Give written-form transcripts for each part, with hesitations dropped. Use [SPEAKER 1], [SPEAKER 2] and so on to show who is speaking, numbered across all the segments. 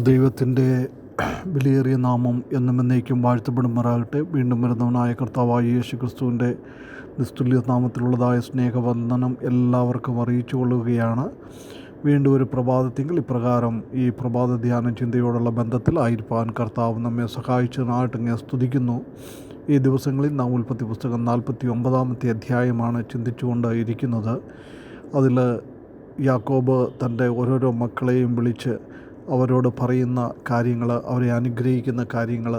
[SPEAKER 1] ദൈവത്തിൻ്റെ വിലയേറിയ നാമം എന്നും എന്നേക്കും വാഴ്ത്തപ്പെടുമാറാകട്ടെ. വീണ്ടും വരുന്നവനായ കർത്താവായ യേശു ക്രിസ്തുവിൻ്റെ നിസ്തുല്യ നാമത്തിലുള്ളതായ സ്നേഹവന്ദനം എല്ലാവർക്കും അറിയിച്ചു കൊള്ളുകയാണ്. വീണ്ടും ഒരു പ്രഭാതത്തിങ്കിൽ ഇപ്രകാരം ഈ പ്രഭാത ധ്യാന ചിന്തയോടുള്ള ബന്ധത്തിൽ ആയിരിക്കാൻ കർത്താവ് നമ്മെ സഹായിച്ചതിനായിട്ട് ഇങ്ങനെ സ്തുതിക്കുന്നു. ഈ ദിവസങ്ങളിൽ നാം ഉൽപ്പത്തി പുസ്തകം 49 അധ്യായമാണ് ചിന്തിച്ചുകൊണ്ട് ഇരിക്കുന്നത്. അതിൽ യാക്കോബ് തൻ്റെ ഓരോരോ മക്കളെയും വിളിച്ച് അവരോട് പറയുന്ന കാര്യങ്ങൾ, അവരെ അനുഗ്രഹിക്കുന്ന കാര്യങ്ങൾ,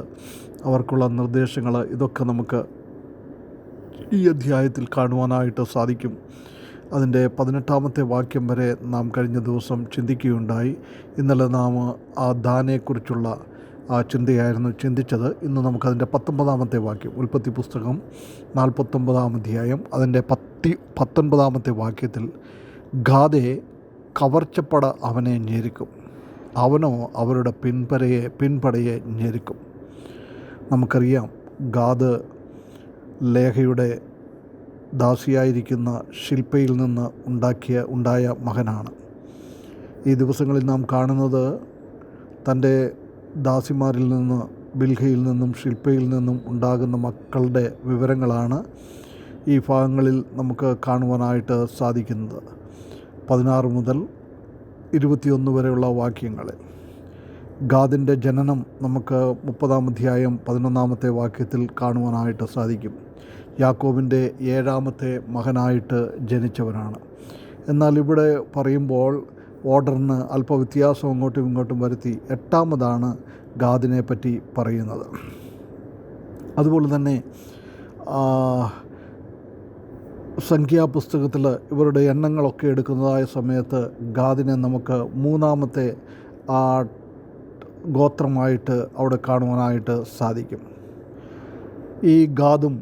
[SPEAKER 1] അവർക്കുള്ള നിർദ്ദേശങ്ങൾ, ഇതൊക്കെ നമുക്ക് ഈ അധ്യായത്തിൽ കാണുവാനായിട്ട് സാധിക്കും. അതിൻ്റെ 18 വാക്യം വരെ നാം കഴിഞ്ഞ ദിവസം ചിന്തിക്കുകയുണ്ടായി. ഇന്നലെ നാം ആ ദാനെക്കുറിച്ചുള്ള ആ ചിന്തയായിരുന്നു ചിന്തിച്ചത്. ഇന്ന് നമുക്കതിൻ്റെ 19 വാക്യം, ഉൽപ്പത്തി പുസ്തകം 49 അധ്യായം അതിൻ്റെ 19 വാക്യത്തിൽ, ഗാദേ കവർച്ചപ്പട അവനെ ഞെരുക്കും, അവനോ അവരുടെ പിൻപടയെ ഞെരുക്കും. നമുക്കറിയാം, ഗാദ് ലേഹയുടെ ദാസിയായിരിക്കുന്ന ശില്പയിൽ നിന്ന് ഉണ്ടായ മകനാണ്. ഈ ദിവസങ്ങളിൽ നാം കാണുന്നത് തൻ്റെ ദാസിമാരിൽ നിന്ന്, ബിൽഹയിൽ നിന്നും ശില്പയിൽ നിന്നും ഉണ്ടാകുന്ന മക്കളുടെ വിവരങ്ങളാണ് ഈ ഭാഗങ്ങളിൽ നമുക്ക് കാണുവാനായിട്ട് സാധിക്കുന്നത്. 16 മുതൽ 21 വരെയുള്ള വാക്യങ്ങളിൽ ഗാദിൻ്റെ ജനനം നമുക്ക് 30 അധ്യായം 11 വാക്യത്തിൽ കാണുവാനായിട്ട് സാധിക്കും. യാക്കോബിൻ്റെ 7ാമത്തെ മകനായിട്ട് ജനിച്ചവനാണ്. എന്നാൽ ഇവിടെ പറയുമ്പോൾ ഓർഡറിന് അല്പ വ്യത്യാസം അങ്ങോട്ടും ഇങ്ങോട്ടും വരുത്തി 8ാമതാണ് ഗാദിനെ പറ്റി പറയുന്നത്. അതുപോലെ തന്നെ സംഖ്യാപുസ്തകത്തിൽ ഇവരുടെ എണ്ണങ്ങളൊക്കെ എടുക്കുന്നതായ സമയത്ത് ഗാദിനെ നമുക്ക് 3ാമത്തെ ഗോത്രമായിട്ട് അവിടെ കാണുവാനായിട്ട് സാധിക്കും. ഈ ഗാദും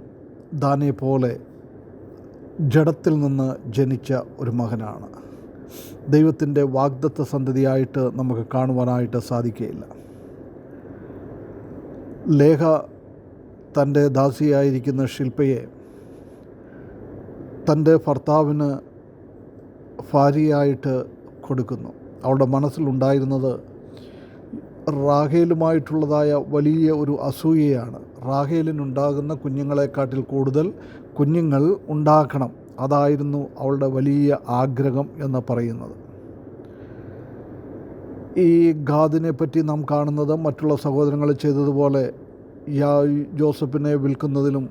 [SPEAKER 1] ദാനെ പോലെ ജഡത്തിൽ നിന്ന് ജനിച്ച ഒരു മകനാണ്. ദൈവത്തിൻ്റെ വാഗ്ദത്ത സന്തതിയായിട്ട് നമുക്ക് കാണുവാനായിട്ട് സാധിക്കുകയില്ല. ലേഖ തൻ്റെ ദാസിയായിരിക്കുന്ന ശില്പയെ തൻ്റെ ഭർത്താവിന് ഭാര്യയായിട്ട് കൊടുക്കുന്നു. അവളുടെ മനസ്സിലുണ്ടായിരുന്നത് റാഹേലുമായിട്ടുള്ളതായ വലിയ ഒരു അസൂയയാണ്. റാഹേലിനുണ്ടാകുന്ന കുഞ്ഞുങ്ങളെക്കാട്ടിൽ കൂടുതൽ കുഞ്ഞുങ്ങൾ ഉണ്ടാക്കണം, അതായിരുന്നു അവളുടെ വലിയ ആഗ്രഹം എന്ന് പറയുന്നത്. ഈ ഗാദിനെ പറ്റി നാം കാണുന്നത് മറ്റുള്ള സഹോദരങ്ങൾ ചെയ്തതുപോലെ ജോസഫിനെ വിൽക്കുന്നതിലും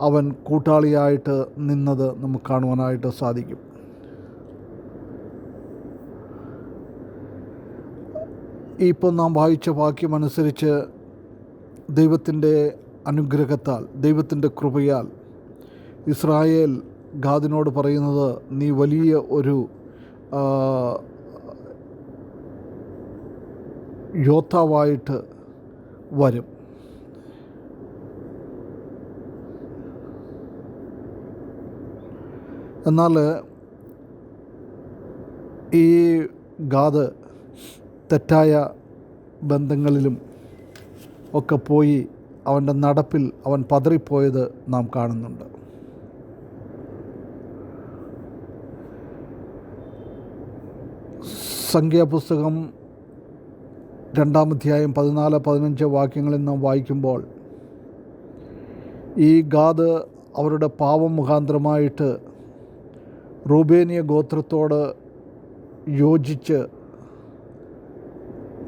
[SPEAKER 1] അവൻ കൂട്ടാളിയായിട്ട് നിന്നത് നമുക്ക് കാണുവാനായിട്ട് സാധിക്കും. ഇപ്പോൾ നാം വായിച്ച വാക്യമനുസരിച്ച് ദൈവത്തിൻ്റെ അനുഗ്രഹത്താൽ, ദൈവത്തിൻ്റെ കൃപയാൽ ഇസ്രായേൽ ഗാദിനോട് പറയുന്നത്, നീ വലിയ ഒരു യോദ്ധാവായിട്ട് വരും. എന്നാൽ ഈ ഗാദ് തെറ്റായ ബന്ധങ്ങളിലും ഒക്കെ പോയി അവൻ്റെ നടപ്പിൽ അവൻ പതറിപ്പോയത് നാം കാണുന്നുണ്ട്. സംഖ്യാപുസ്തകം 2-ാം അധ്യായം 14-15 വാക്യങ്ങളിൽ നാം വായിക്കുമ്പോൾ, ഈ ഗാദ് അവരുടെ പാപം മുഖാന്തരമായിട്ട് റൂബേനിയ ഗോത്രത്തോട് യോജിച്ച്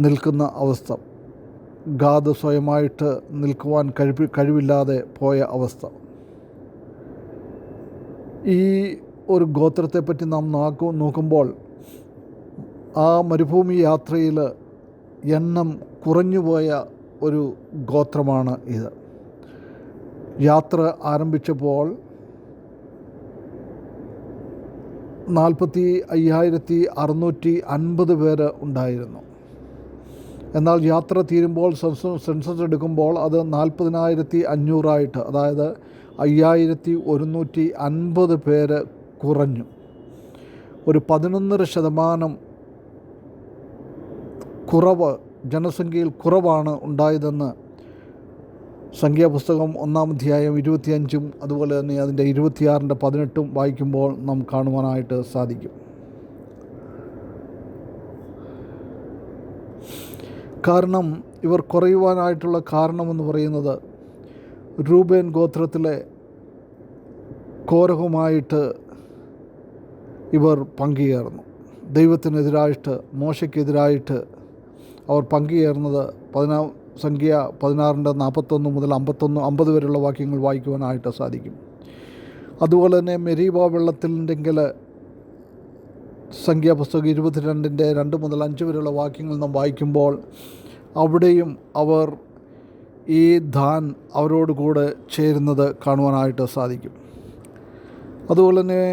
[SPEAKER 1] നിൽക്കുന്ന അവസ്ഥ, ഗാദ് സ്വയമായിട്ട് നിൽക്കുവാൻ കഴിവില്ലാതെ പോയ അവസ്ഥ. ഈ ഒരു ഗോത്രത്തെപ്പറ്റി നാം നോക്കുമ്പോൾ ആ മരുഭൂമി യാത്രയിൽ എണ്ണം കുറഞ്ഞുപോയ ഒരു ഗോത്രമാണ് ഇത്. യാത്ര ആരംഭിച്ചപ്പോൾ 45,650 പേര് ഉണ്ടായിരുന്നു. എന്നാൽ യാത്ര തീരുമ്പോൾ സെൻസസ് എടുക്കുമ്പോൾ അത് 40,500 അതായത് 5,150 പേര് കുറഞ്ഞു. ഒരു 11% കുറവ്, ജനസംഖ്യയിൽ കുറവാണ് ഉണ്ടായതെന്ന് സംഖ്യാപുസ്തകം 1-ാം അധ്യായം 25 അതുപോലെ തന്നെ അതിൻ്റെ 26-ന്റെ 18 വായിക്കുമ്പോൾ നാം കാണുവാനായിട്ട് സാധിക്കും. കാരണം ഇവർ കുറയുവാനായിട്ടുള്ള കാരണമെന്ന് പറയുന്നത് രൂബേൻ ഗോത്രത്തിലെ കോരഹുമായിട്ട് ഇവർ പങ്കുചേർന്നു. ദൈവത്തിനെതിരായിട്ട്, മോശയ്ക്കെതിരായിട്ട് അവർ പങ്കുചേർന്നത് സംഖ്യ 16:41 മുതൽ 50 വരെയുള്ള വാക്യങ്ങൾ വായിക്കുവാനായിട്ട് സാധിക്കും. അതുപോലെ തന്നെ മെരീബ വെള്ളത്തിലെങ്കിൽ സംഖ്യാപുസ്തകം 22:2 മുതൽ 5 വരെയുള്ള വാക്യങ്ങൾ നാം വായിക്കുമ്പോൾ അവിടെയും അവർ ഈ ദാൻ അവരോടുകൂടെ ചേരുന്നത് കാണുവാനായിട്ട് സാധിക്കും. അതുപോലെ തന്നെ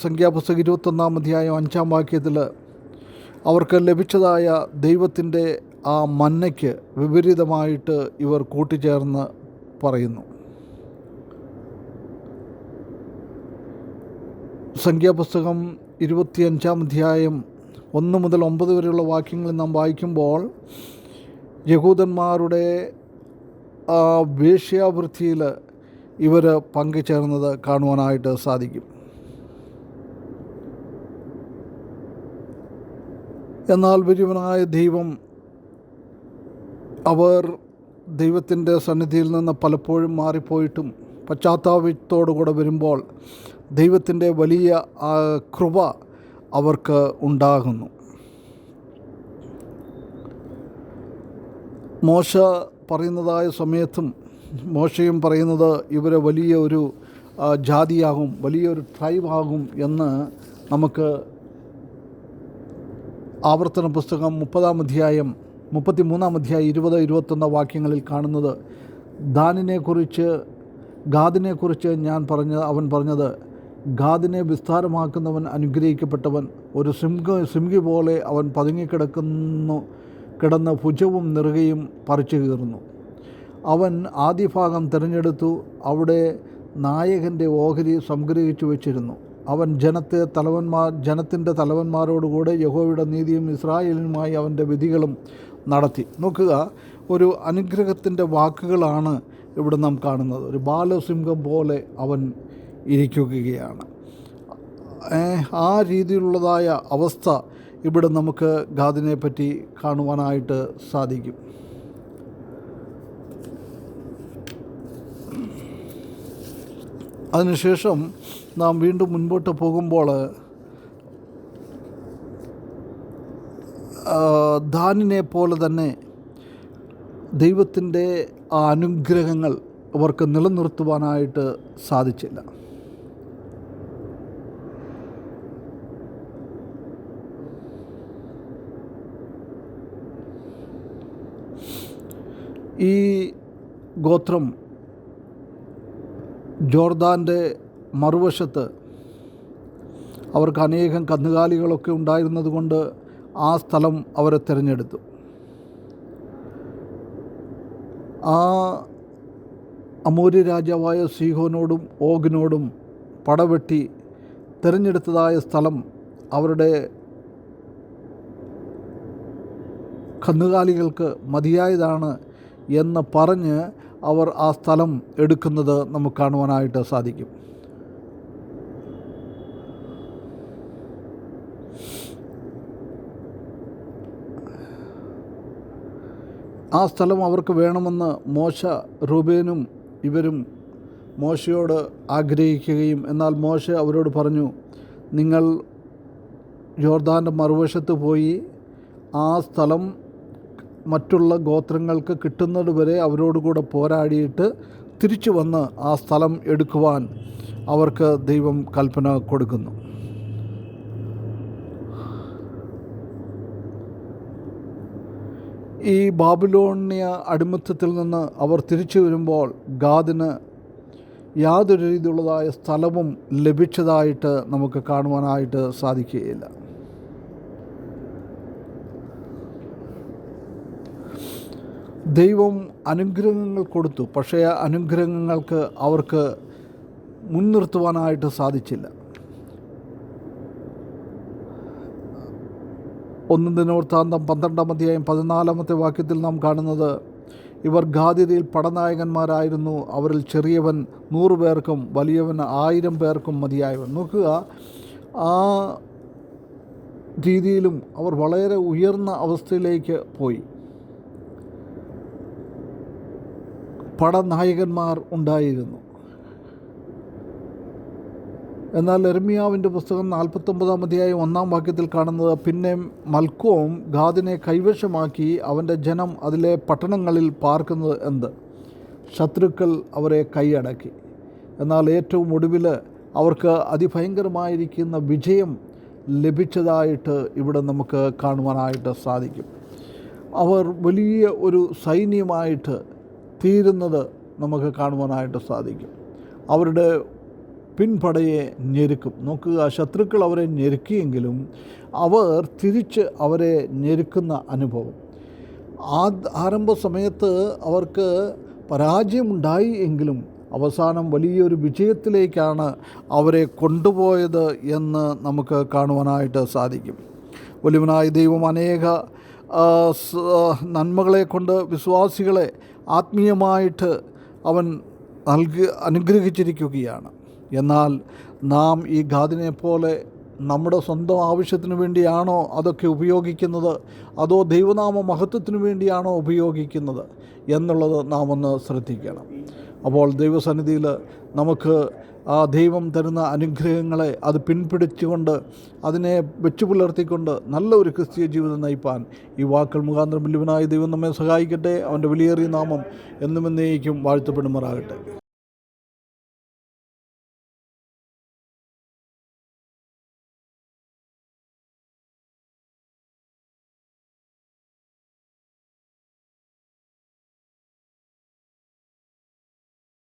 [SPEAKER 1] സംഖ്യാപുസ്തകം 21 5 വാക്യത്തിൽ അവർക്ക് ലഭിച്ചതായ ദൈവത്തിൻ്റെ ആ മന്നയ്ക്ക് വിപരീതമായിട്ട് ഇവർ കൂട്ടിച്ചേർന്ന് പറയുന്നു. സംഖ്യാപുസ്തകം 25 1 മുതൽ 9 വരെയുള്ള വാക്യങ്ങൾ നാം വായിക്കുമ്പോൾ യഹൂദന്മാരുടെ വേശ്യാവൃത്തിയിൽ ഇവർ പങ്കുചേർന്നത് കാണുവാനായിട്ട് സാധിക്കും. എന്നാൽ വലിയവനായ ദൈവം അവർ ദൈവത്തിൻ്റെ സന്നിധിയിൽ നിന്ന് പലപ്പോഴും മാറിപ്പോയിട്ടും പശ്ചാത്താപത്തോടുകൂടെ വരുമ്പോൾ ദൈവത്തിൻ്റെ വലിയ കൃപ അവർക്ക് ഉണ്ടാകുന്നു. മോശ പറയുന്നതായ സമയത്തും മോശയും പറയുന്നത് ഇവരെ വലിയ ഒരു ജാതിയാകും, വലിയൊരു ട്രൈബാകും എന്ന് നമുക്ക് ആവർത്തന പുസ്തകം 33 20-21 വാക്യങ്ങളിൽ കാണുന്നത്. ഗാദിനെക്കുറിച്ച് അവൻ പറഞ്ഞത്, ഗാദിനെ വിസ്താരമാക്കുന്നവൻ അനുഗ്രഹിക്കപ്പെട്ടവൻ, ഒരു സിംഹി പോലെ അവൻ കിടന്ന് ഭുജവും നെറുകയും പറിച്ചു കീറുന്നു. അവൻ ആദ്യഭാഗം തിരഞ്ഞെടുത്തു, അവിടെ നായകൻ്റെ ഓഹരി സംഗ്രഹിച്ചു വച്ചിരുന്നു. അവൻ ജനത്തിൻ്റെ തലവന്മാരോടുകൂടെ യഹോവയുടെ നീതിയും ഇസ്രായേലിനുമായി അവൻ്റെ വിധികളും നടത്തി. നോക്കുക, ഒരു അനുഗ്രഹത്തിൻ്റെ വാക്കുകളാണ് ഇവിടെ നാം കാണുന്നത്. ഒരു ബാലസിംഹം പോലെ അവൻ ഇരിക്കുകയാണ്. ആ രീതിയിലുള്ളതായ അവസ്ഥ ഇവിടെ നമുക്ക് ഗാദിനെ പറ്റി കാണുവാനായിട്ട് സാധിക്കും. അതിനുശേഷം നാം വീണ്ടും മുൻപോട്ട് പോകുമ്പോൾ ദാനിനെ പോലെ തന്നെ ദൈവത്തിൻ്റെ ആ അനുഗ്രഹങ്ങൾ അവർക്ക് നിലനിർത്തുവാനായിട്ട് സാധിച്ചില്ല. ഈ ഗോത്രം ജോർദാൻ്റെ മറുവശത്ത് അവർക്ക് അനേകം കന്നുകാലികളൊക്കെ ഉണ്ടായിരുന്നത് കൊണ്ട് ആ സ്ഥലം അവരെ തിരഞ്ഞെടുത്തു. ആ അമോര്യ രാജാവായ സീഹോനോടും ഓഗിനോടും പടവെട്ടി തിരഞ്ഞെടുത്തതായ സ്ഥലം അവരുടെ കന്നുകാലികൾക്ക് മതിയായതാണ് എന്ന് പറഞ്ഞ് അവർ ആ സ്ഥലം എടുക്കുന്നത് നമുക്ക് കാണുവാനായിട്ട് സാധിക്കും. ആ സ്ഥലം അവർക്ക് വേണമെന്ന് റൂബേനും ഇവരും മോശയോട് ആഗ്രഹിക്കുകയും, എന്നാൽ മോശ അവരോട് പറഞ്ഞു, നിങ്ങൾ യോർദാൻ്റെ മറുവശത്ത് പോയി ആ സ്ഥലം മറ്റുള്ള ഗോത്രങ്ങൾക്ക് കിട്ടുന്നത് വരെ അവരോടുകൂടെ പോരാടിയിട്ട് തിരിച്ചു വന്ന് ആ സ്ഥലം എടുക്കുവാൻ അവർക്ക് ദൈവം കൽപ്പന കൊടുക്കുന്നു. ഈ ബാബിലോണിയ അടിമത്തത്തിൽ നിന്ന് അവർ തിരിച്ചു വരുമ്പോൾ ഗാദിന് യാതൊരു രീതിയിലുള്ളതായ സ്ഥലവും ലഭിച്ചതായിട്ട് നമുക്ക് കാണുവാനായിട്ട് സാധിക്കുകയില്ല. ദൈവം അനുഗ്രഹങ്ങൾ കൊടുത്തു, പക്ഷേ ആ അനുഗ്രഹങ്ങൾക്ക് അവർക്ക് മുൻനിർത്തുവാനായിട്ട് സാധിച്ചില്ല. 1 ദിനവൃത്താന്തം 12 വാക്യത്തിൽ നാം കാണുന്നത്, ഇവർ ഗാദ്യതയിൽ പടനായകന്മാരായിരുന്നു. അവരിൽ ചെറിയവൻ 100 പേർക്കും വലിയവൻ 1000 പേർക്കും മതിയായവൻ. നോക്കുക, ആ രീതിയിലും അവർ വളരെ ഉയർന്ന അവസ്ഥയിലേക്ക് പോയി. പടനായകന്മാർ ഉണ്ടായിരുന്നു. എന്നാൽ യെരമ്യാവിൻ്റെ പുസ്തകം 49 അധ്യായം 1 കാണുന്നത്, പിന്നെ മൽക്കോം ഗാദിനെ കൈവശമാക്കി അവൻ്റെ ജനം അതിലെ പട്ടണങ്ങളിൽ പാർക്കുന്നത് എന്ത്? ശത്രുക്കൾ അവരെ കൈയടക്കി. എന്നാൽ ഏറ്റവും ഒടുവിൽ അവർക്ക് അതിഭയങ്കരമായിരിക്കുന്ന വിജയം ലഭിച്ചതായിട്ട് ഇവിടെ നമുക്ക് കാണുവാനായിട്ട് സാധിക്കും. അവർ വലിയ ഒരു സൈന്യമായിട്ട് തീരുന്നത് നമുക്ക് കാണുവാനായിട്ട് സാധിക്കും. അവരുടെ പിൻപടയെ ഞെരുക്കും. നോക്കുക, ശത്രുക്കൾ അവരെ ഞെരുക്കിയെങ്കിലും അവർ തിരിച്ച് അവരെ ഞെരുക്കുന്ന അനുഭവം. ആരംഭ സമയത്ത് അവർക്ക് പരാജയമുണ്ടായി എങ്കിലും അവസാനം വലിയൊരു വിജയത്തിലേക്കാണ് അവരെ കൊണ്ടുപോയത് എന്ന് നമുക്ക് കാണുവാനായിട്ട് സാധിക്കും. വലിയവനായ ദൈവം അനേക നന്മകളെ കൊണ്ട് വിശ്വാസികളെ ആത്മീയമായിട്ട് അവൻ അനുഗ്രഹിച്ചിരിക്കുകയാണ്. എന്നാൽ നാം ഈ ഗാദിനെ പോലെ നമ്മുടെ സ്വന്തം ആവശ്യത്തിന് വേണ്ടിയാണോ അതൊക്കെ ഉപയോഗിക്കുന്നത്, അതോ ദൈവനാമ മഹത്വത്തിന് വേണ്ടിയാണോ ഉപയോഗിക്കുന്നത് എന്നുള്ളത് നാം ഒന്ന് ശ്രദ്ധിക്കണം. അപ്പോൾ ദൈവസന്നിധിയിൽ നമുക്ക് ആ ദൈവം തരുന്ന അനുഗ്രഹങ്ങളെ അത് പിൻപിടിച്ചുകൊണ്ട് അതിനെ വെച്ചു പുലർത്തിക്കൊണ്ട് നല്ല ഒരു ക്രിസ്തീയ ജീവിതം നയിപ്പാൻ ഈ വാക്കുകൾ മുഖാന്തരം വലിയവനായ ദൈവം നമ്മെ സഹായിക്കട്ടെ. അവൻ്റെ വിലയേറിയ നാമം എന്നും എന്നേക്കും വാഴ്ത്തപ്പെടുമാറാകട്ടെ.